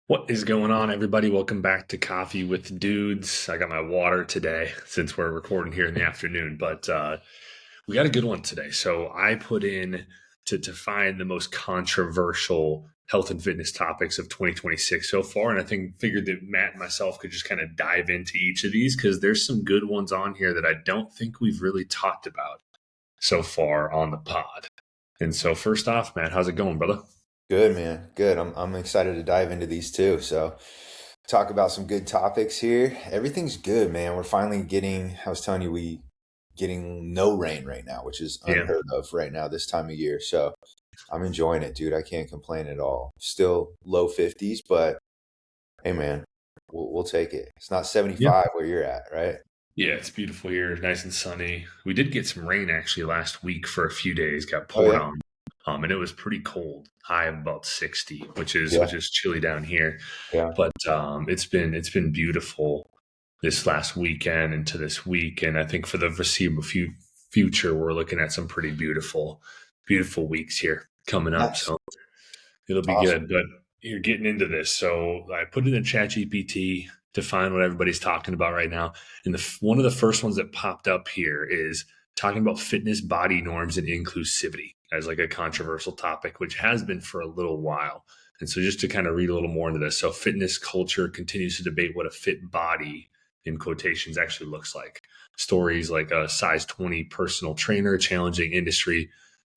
What is going on, everybody? Welcome back to Coffee with Dudes. I got my water today since we're recording here in the afternoon, but we got a good one today. So I put in to find the most controversial health and fitness topics of 2026 so far, and I think figured that Matt and myself could just kind of dive into each of these because there's some good ones on here that I don't think we've really talked about so far on the pod. And so, first off, Matt, how's it going, brother? Good, man. Good. I'm excited to dive into these too. So, talk about some good topics here. Everything's good, man. We're finally getting, I was telling you, we getting no rain right now, which is Yeah. unheard of right now this time of year. So, I'm enjoying it, dude. I can't complain at all. Still low 50s, but hey, man, we'll take it. It's not Yeah. 75 where you're at, right? Yeah, it's beautiful here, nice and sunny. We did get some rain actually last week for a few days, got Oh, poured yeah. on. And it was pretty cold, high of about 60, which Yeah. is chilly down here. Yeah. But it's been beautiful this last weekend into this week, and I think for the foreseeable future, we're looking at some pretty beautiful weeks here coming up. Nice. So it'll be Awesome. good. But you're getting into this. So I put it in ChatGPT to find what everybody's talking about right now. And one of the first ones that popped up here is talking about fitness, body norms, and inclusivity as like a controversial topic, which has been for a little while. And so just to kind of read a little more into this. So fitness culture continues to debate what a fit body in quotations actually looks like. Stories like a size 20 personal trainer challenging industry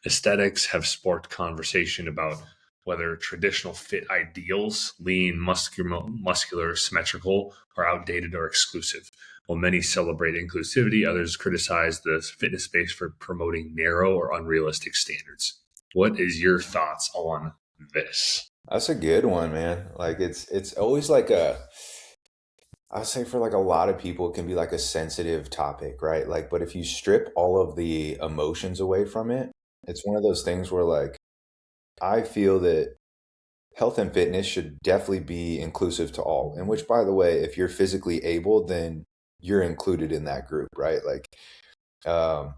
aesthetics have sparked conversation about whether traditional fit ideals, lean, muscular, symmetrical, are outdated or exclusive. While many celebrate inclusivity, others criticize the fitness space for promoting narrow or unrealistic standards. What is your thoughts on this? That's a good one, man. Like it's always like a I say for like a lot of people, it can be like a sensitive topic, right? Like, but if you strip all of the emotions away from it, it's one of those things where like I feel that health and fitness should definitely be inclusive to all. And which, by the way, if you're physically able, then you're included in that group, right? Like, um,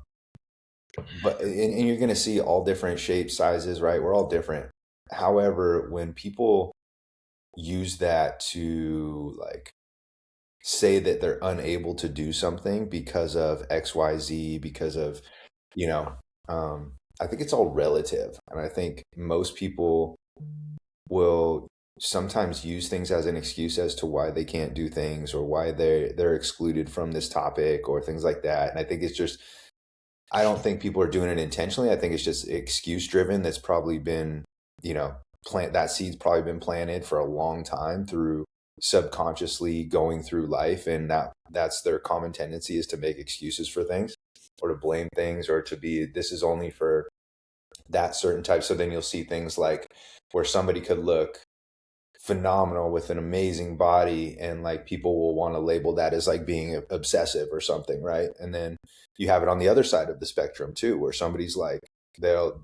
and you're going to see all different shapes, sizes, right? We're all different. However, when people use that to like say that they're unable to do something because of XYZ, because of, you know, I think it's all relative. And I think most people will sometimes use things as an excuse as to why they can't do things or why they're excluded from this topic or things like that. And I think it's just I don't think people are doing it intentionally. I think it's just excuse driven that's probably been, plant that seed's probably been planted for a long time through subconsciously going through life and that's their common tendency is to make excuses for things or to blame things or to be this is only for that certain type. So then you'll see things like where somebody could look phenomenal with an amazing body and like people will want to label that as like being obsessive or something, right? And then you have it on the other side of the spectrum too where somebody's like they'll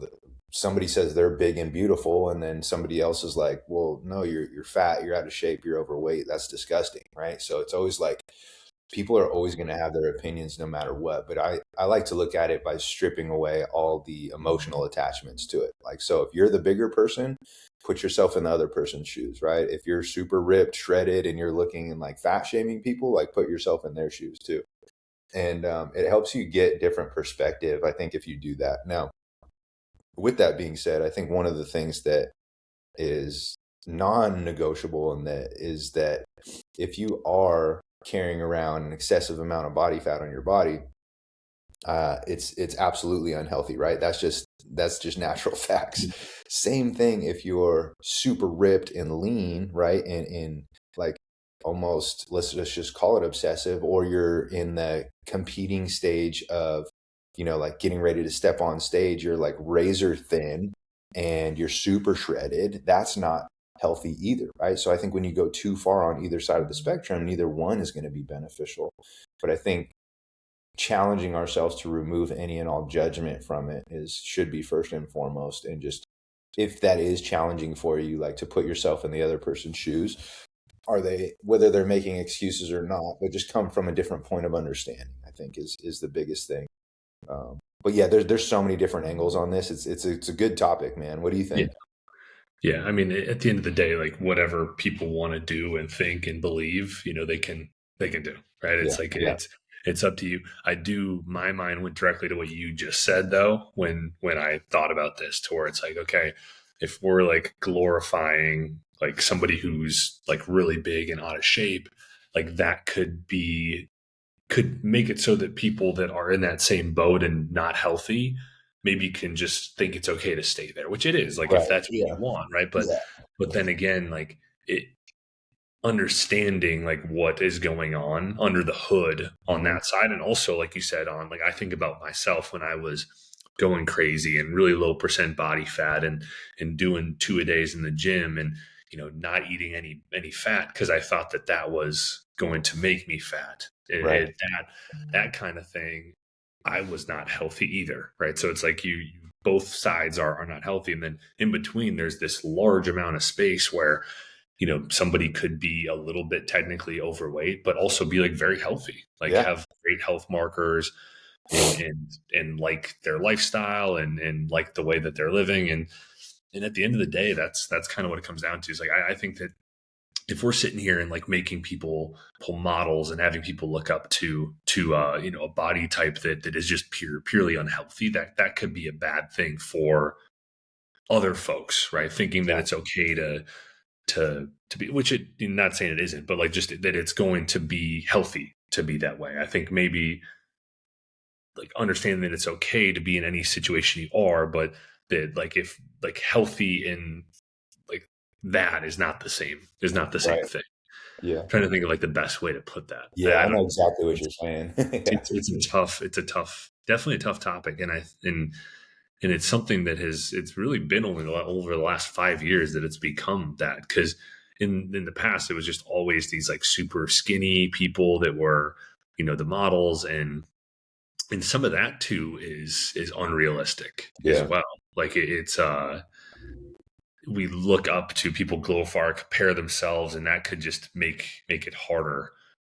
somebody says they're big and beautiful and then somebody else is like, well, no, you're fat, you're out of shape, you're overweight, that's disgusting, right? So it's always like people are always going to have their opinions no matter what, but I like to look at it by stripping away all the emotional attachments to it. Like, so if you're the bigger person, put yourself in the other person's shoes, right? If you're super ripped, shredded, and you're looking and like fat shaming people, like put yourself in their shoes too. And it helps you get different perspective, I think, if you do that. Now, with that being said, I think one of the things that is non-negotiable in that is that if you are carrying around an excessive amount of body fat on your body, it's absolutely unhealthy, right? That's just natural facts. Same thing if you're super ripped and lean, right? And like almost let's just call it obsessive, or you're in the competing stage of, like getting ready to step on stage, you're like razor thin and you're super shredded. That's not healthy either, right? So I think when you go too far on either side of the spectrum, neither one is going to be beneficial. But I think challenging ourselves to remove any and all judgment from it is should be first and foremost, and just if that is challenging for you, like to put yourself in the other person's shoes, are they, whether they're making excuses or not, but just come from a different point of understanding, I think is the biggest thing. But yeah, there's so many different angles on this. It's a good topic, man. What do you Yeah. think? Yeah, I mean, at the end of the day, like whatever people want to do and think and believe, they can do, right? Yeah, It's like yeah, it's up to you. I do. My mind went directly to what you just said, though, when I thought about this, to where it's like, okay, if we're like glorifying like somebody who's like really big and out of shape, like that could make it so that people that are in that same boat and not healthy maybe can just think it's okay to stay there, which it is, like if right. that's what you Yeah, want, right? but yeah. but then again, like it understanding like what is going on under the hood on Hmm. that side, and also like you said, on like I think about myself when I was going crazy and really low percent body fat, and doing 2 a days in the gym, and not eating any fat because I thought that that was going to make me fat. Right. That kind of thing, I was not healthy either, right? So it's like both sides are not healthy, and then in between there's this large amount of space where somebody could be a little bit technically overweight but also be like very healthy, like Yeah. have great health markers, and like their lifestyle, and like the way that they're living, and at the end of the day, that's kind of what it comes down to. Is like I think that if we're sitting here and like making people pull models and having people look up to a body type that is just purely unhealthy, that could be a bad thing for other folks, right? Thinking that it's Exactly. okay to be, which it, not saying it isn't, but like just that it's going to be healthy to be that way. I think maybe like understanding that it's okay to be in any situation you are, but that like if like healthy in like that is not the same Right. thing. Yeah. I'm trying to think of like the best way to put that. Yeah, I I don't know know. exactly what It's you're saying. Yeah. definitely a tough topic, and it's something that it's really been only over the last 5 years that it's become that, because in the past it was just always these like super skinny people that were the models, and some of that too is unrealistic as Yeah. well. Like it's we look up to people glorify, compare themselves, and that could just make it harder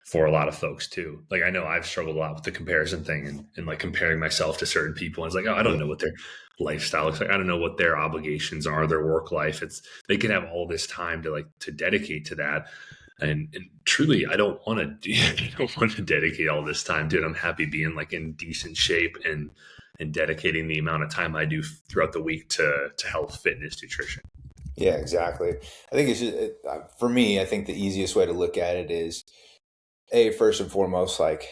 for a lot of folks too. Like I know I've struggled a lot with the comparison thing, and like comparing myself to certain people. And it's like, oh, I don't Yeah. know what their lifestyle looks like. I don't know what their obligations are, their work life. It's they can have all this time to like to dedicate to that. And truly, I don't want to. I don't want to dedicate all this time to it. I'm happy being like in decent shape and dedicating the amount of time I do throughout the week to health, fitness, nutrition. Yeah, exactly. I think it's just, for me, I think the easiest way to look at it is, first and foremost, like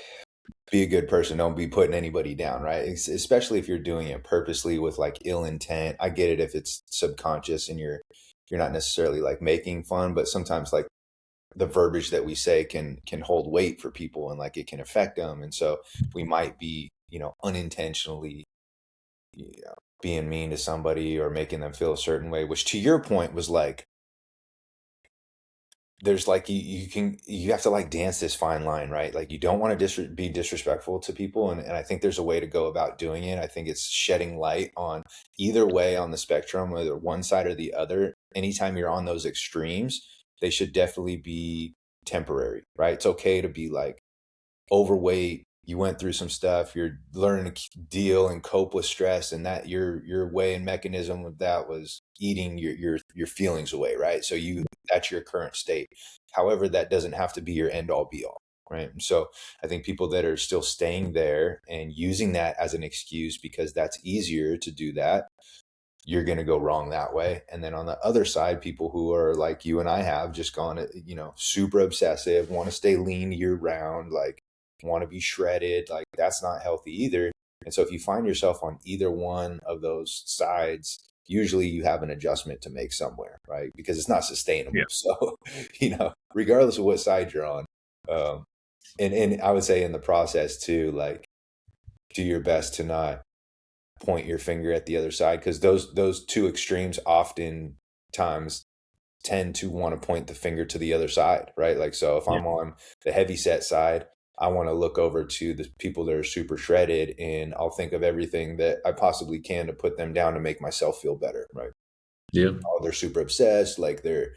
be a good person. Don't be putting anybody down, right? Especially if you're doing it purposely with like ill intent. I get it if it's subconscious and you're not necessarily like making fun, but sometimes like the verbiage that we say can hold weight for people and like it can affect them. And so we might be, unintentionally, being mean to somebody or making them feel a certain way, which to your point was like, there's like you have to like dance this fine line, right? Like you don't want to be disrespectful to people, and I think there's a way to go about doing it. I think it's shedding light on either way on the spectrum, whether one side or the other. Anytime you're on those extremes, they should definitely be temporary, right? It's okay to be like overweight, you went through some stuff, you're learning to deal and cope with stress, and that your way and mechanism of that was eating your feelings away, right? So you that's your current state. However, that doesn't have to be your end all be all, right? So I think people that are still staying there and using that as an excuse because that's easier to do that, you're going to go wrong that way. And then on the other side, people who are like you and I have just gone, super obsessive, want to stay lean year round, like want to be shredded, like that's not healthy either. And so if you find yourself on either one of those sides, usually you have an adjustment to make somewhere, right? Because it's not Yeah. sustainable. So, regardless of what side you're on, um, and I would say in the process too, like do your best to not point your finger at the other side, because those two extremes oftentimes tend to want to point the finger to the other side, right? Like, so if Yeah. I'm on the heavy set side, I want to look over to the people that are super shredded, and I'll think of everything that I possibly can to put them down to make myself feel better, right? Yeah. Oh, they're super obsessed, like they're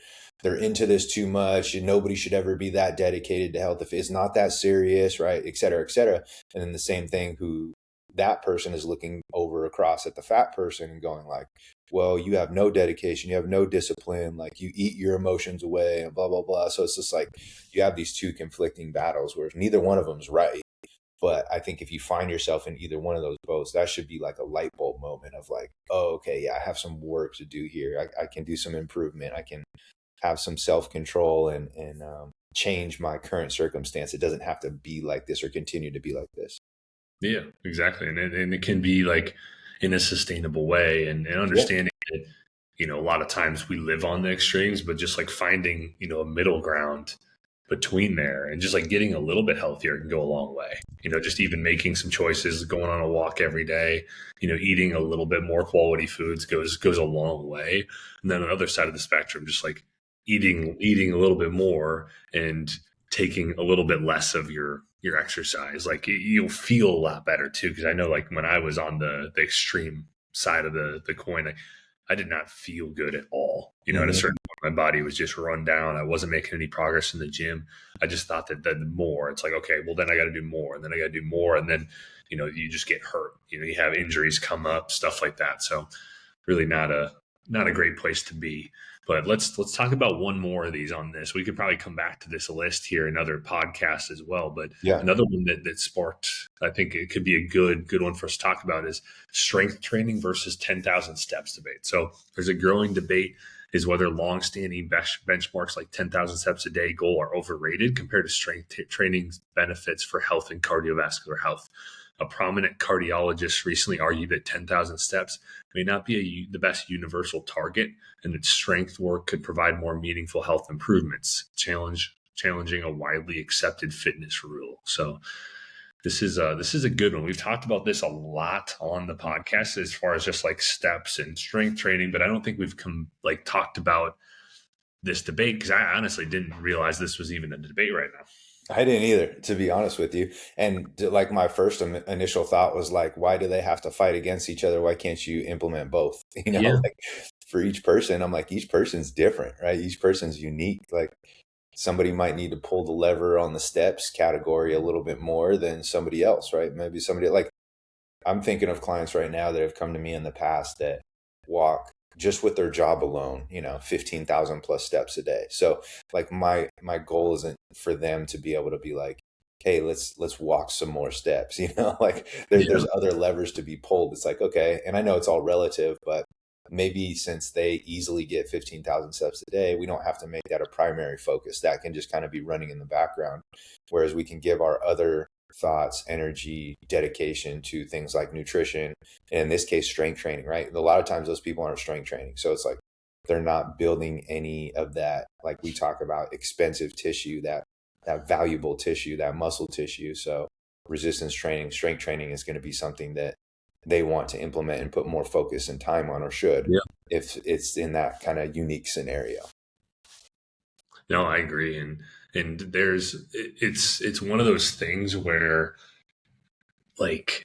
into this too much, and nobody should ever be that dedicated to health if it's not that serious, right? Et cetera, et cetera. And then the same thing, who that person is looking over across at the fat person and going like, well, you have no dedication, you have no discipline, like you eat your emotions away and blah, blah, blah. So it's just like you have these two conflicting battles where neither one of them's right. But I think if you find yourself in either one of those boats, that should be like a light bulb moment of like, oh, okay, yeah, I have some work to do here. I can do some improvement. I can have some self control and change my current circumstance. It doesn't have to be like this or continue to be like this. Yeah, exactly. And it can be like in a sustainable way, and Yeah. understanding that, a lot of times we live on the extremes, but just like finding, a middle ground between there and just like getting a little bit healthier can go a long way. Just even making some choices, going on a walk every day, eating a little bit more quality foods goes a long way. And then on the other side of the spectrum, just like eating a little bit more and taking a little bit less of your exercise, like you'll feel a lot better too. Because I know, like when I was on the extreme side of the coin, I did not feel good at all. At a Hmm. certain point, my body was just run down. I wasn't making any progress in the gym. I just thought that the more, it's like, okay, well then I got to do more, and then I got to do more, and then you just get hurt. You have injuries come up, stuff like that. So really not a great place to be. But let's talk about one more of these on this. We could probably come back to this list here in other podcasts as well. But Yeah. another one that sparked, I think it could be a good one for us to talk about, is strength training versus 10,000 steps debate. So there's a growing debate is whether long-standing benchmarks like 10,000 steps a day goal are overrated compared to strength training benefits for health and cardiovascular health. A prominent cardiologist recently argued that 10,000 steps may not be the best universal target, and that strength work could provide more meaningful health improvements, challenging a widely accepted fitness rule. So this is a good one. We've talked about this a lot on the podcast as far as just like steps and strength training, but I don't think we've talked about this debate, because I honestly didn't realize this was even a debate right now. I didn't either, to be honest with you. And like my first initial thought was like, why do they have to fight against each other? Why can't you implement both? Yeah, Like for each person, I'm like, each person's different, right? Each person's unique. Like somebody might need to pull the lever on the steps category a little bit more than somebody else, right? Maybe somebody like I'm thinking of clients right now that have come to me in the past that walk just with their job alone, 15,000 plus steps a day. So like my goal isn't for them to be able to be like, hey, let's walk some more steps, like yeah, there's other levers to be pulled. It's like, okay, and I know it's all relative, but maybe since they easily get 15,000 steps a day, we don't have to make that a primary focus. That can just kind of be running in the background. Whereas we can give our other thoughts, energy, dedication to things like nutrition, and in this case, strength training, right? And a lot of times those people aren't strength training. So it's like they're not building any of that, like we talk about expensive tissue, that valuable tissue, that muscle tissue. So resistance training, strength training is going to be something that they want to implement and put more focus and time on, or should, yeah. if it's in that kind of unique scenario. No, I agree, and it's one of those things where like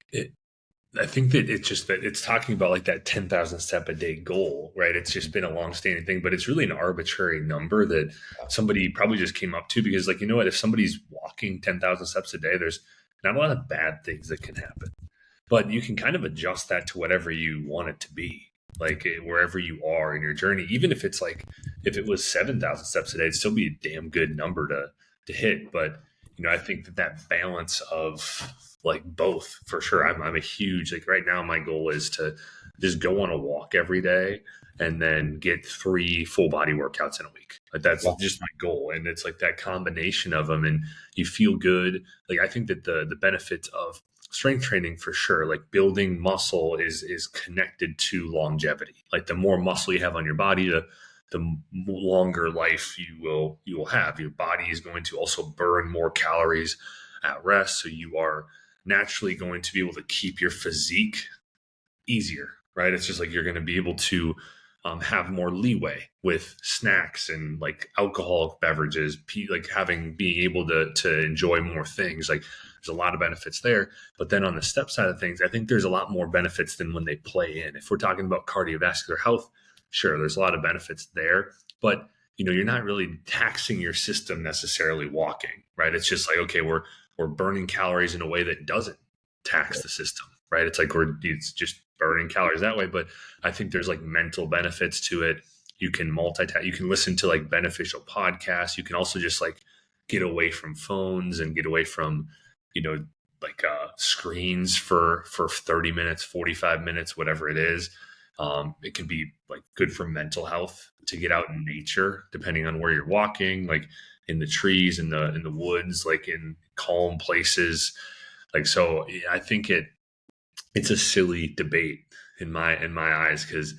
I think that it's just that it's talking about like that 10,000 step a day goal, right? It's just been a long-standing thing, but it's really an arbitrary number that somebody probably just came up to, because like, what, if somebody's walking 10,000 steps a day, there's not a lot of bad things that can happen, but you can kind of adjust that to whatever you want it to be. Like wherever you are in your journey, even if it's like, if it was 7,000 steps a day, it'd still be a damn good number to hit. But, I think that balance of like both for sure. I'm a huge, like right now, my goal is to just go on a walk every day and then get 3 full body workouts in a week. Like that's Yeah. just my goal. And it's like that combination of them, and you feel good. Like I think that the benefits of strength training for sure, like building muscle is connected to longevity. Like the more muscle you have on your body, the longer life you will have. Your body is going to also burn more calories at rest, so you are naturally going to be able to keep your physique easier, right? It's just like you're going to be able to have more leeway with snacks and like alcoholic beverages, like being able to enjoy more things. Like there's a lot of benefits there. But then on the step side of things, I think there's a lot more benefits than when they play in. If we're talking about cardiovascular health, sure, there's a lot of benefits there, but you're not really taxing your system necessarily walking, right? It's just like, okay, we're burning calories in a way that doesn't tax the system. right? It's just burning calories that way. But I think there's like mental benefits to it. You can multitask. You can listen to like beneficial podcasts. You can also just like get away from phones and get away from, you know, like screens for 30 minutes, 45 minutes, whatever it is. It can be like good for mental health to get out in nature, depending on where you're walking, like in the trees, in the woods, like in calm places. Like so, yeah, I think it's a silly debate in my eyes, because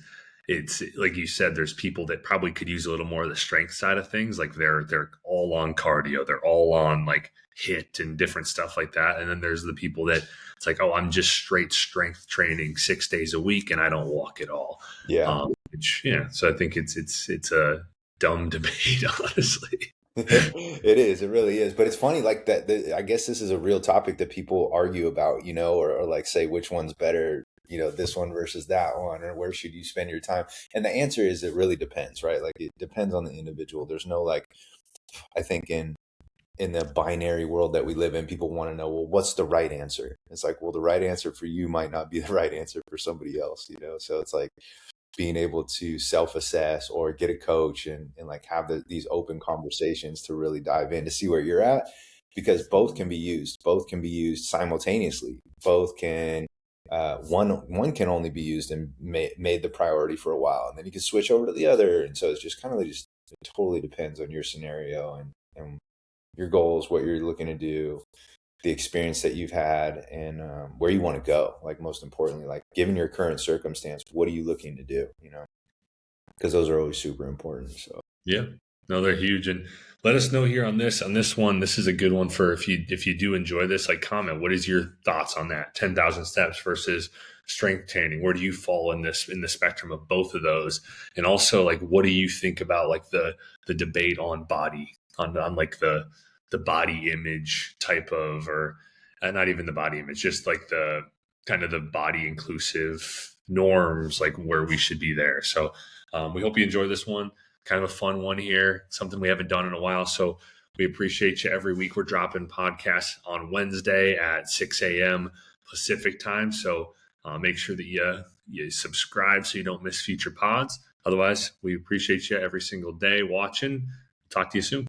it's like you said, there's people that probably could use a little more of the strength side of things. Like they're all on cardio, they're all on like hit and different stuff like that. And then there's the people that it's like, oh, I'm just straight strength training 6 days a week and I don't walk at all. Yeah. Which yeah, so I think it's a dumb debate, honestly. It is, it really is. But it's funny, like I guess this is a real topic that people argue about, or like say which one's better, this one versus that one, or where should you spend your time? And the answer is it really depends, right? Like it depends on the individual. There's no like, I think in the binary world that we live in, people want to know, well, what's the right answer? It's like, well, the right answer for you might not be the right answer for somebody else, So it's like being able to self-assess or get a coach and like have these open conversations to really dive in to see where you're at, because both can be used simultaneously. Both can one can only be used and made the priority for a while, and then you can switch over to the other. And so it's just kind of like, it totally depends on your scenario and your goals, what you're looking to do, the experience that you've had, and where you want to go. Like most importantly, like given your current circumstance, what are you looking to do? Because those are always super important. So Yeah, no, they're huge. And let us know here on this one. This is a good one for if you do enjoy this, like comment. What is your thoughts on that? 10,000 steps versus strength training. Where do you fall in the spectrum of both of those? And also, like, what do you think about like the debate on body, on like the body image type of, or not even the body image, just like the kind of the body inclusive norms, like where we should be there. So we hope you enjoy this one. Kind of a fun one here, something we haven't done in a while. So we appreciate you. Every week we're dropping podcasts on Wednesday at 6 a.m. Pacific time. So make sure that you subscribe so you don't miss future pods. Otherwise, we appreciate you every single day watching. Talk to you soon.